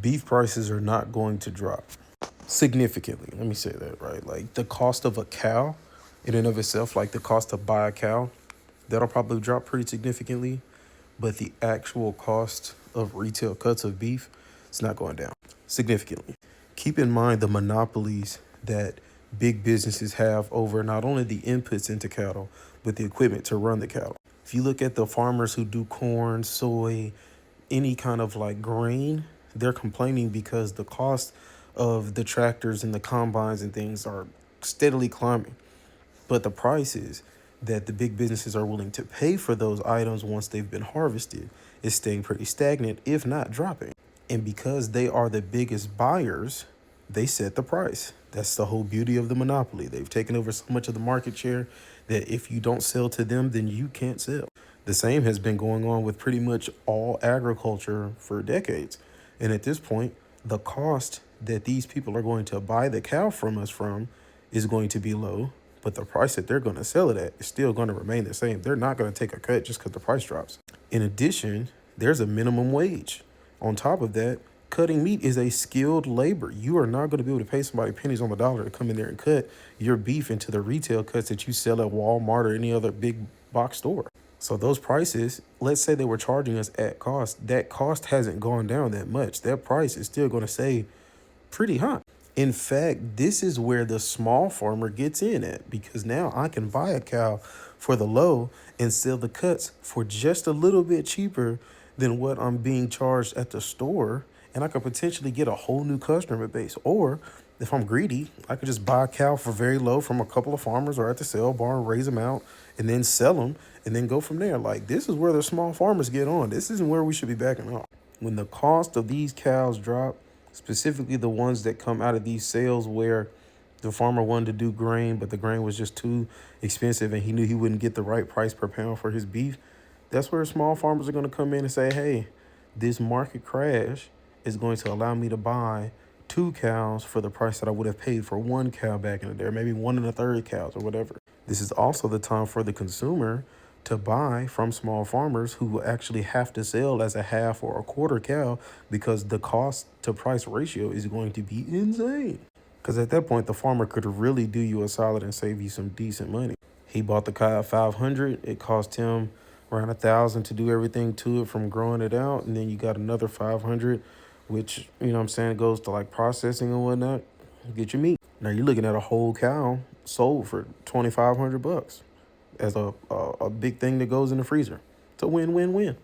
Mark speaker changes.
Speaker 1: beef prices are not going to drop significantly. Let me say that, right? Like the cost of a cow in and of itself, like the cost to buy a cow, that'll probably drop pretty significantly. But the actual cost of retail cuts of beef, it's not going down significantly. Keep in mind the monopolies that big businesses have over not only the inputs into cattle, but the equipment to run the cattle. If you look at the farmers who do corn, soy, any kind of like grain, they're complaining because the cost of the tractors and the combines and things are steadily climbing. But the prices that the big businesses are willing to pay for those items once they've been harvested is staying pretty stagnant, if not dropping. And because they are the biggest buyers, they set the price. That's the whole beauty of the monopoly. They've taken over so much of the market share that if you don't sell to them, then you can't sell. The same has been going on with pretty much all agriculture for decades. And at this point, the cost that these people are going to buy the cow from us from is going to be low, but the price that they're going to sell it at is still going to remain the same. They're not going to take a cut just because the price drops. In addition, there's a minimum wage. On top of that, cutting meat is a skilled labor. You are not going to be able to pay somebody pennies on the dollar to come in there and cut your beef into the retail cuts that you sell at Walmart or any other big box store. So those prices, let's say they were charging us at cost, that cost hasn't gone down that much. That price is still going to stay pretty high. In fact, this is where the small farmer gets in at, because now I can buy a cow for the low and sell the cuts for just a little bit cheaper than what I'm being charged at the store. And I could potentially get a whole new customer base. Or if I'm greedy, I could just buy a cow for very low from a couple of farmers or at the sale barn, raise them out, and then sell them and then go from there. Like, this is where the small farmers get on. This isn't where we should be backing off. When the cost of these cows drop, specifically the ones that come out of these sales where the farmer wanted to do grain, but the grain was just too expensive and he knew he wouldn't get the right price per pound for his beef, that's where small farmers are going to come in and say, hey, this market crash is going to allow me to buy 2 cows for the price that I would have paid for 1 cow back in the day, or maybe 1 1/3 cows or whatever. This is also the time for the consumer to buy from small farmers who will actually have to sell as a half or a quarter cow, because the cost to price ratio is going to be insane. Because at that point, the farmer could really do you a solid and save you some decent money. He bought the cow at 500. It cost him around 1,000 to do everything to it from growing it out. And then you got another 500, which, you know what I'm saying, goes to like processing and whatnot. Get your meat. Now you're looking at a whole cow sold for 2,500 bucks as a big thing that goes in the freezer. It's a win-win-win.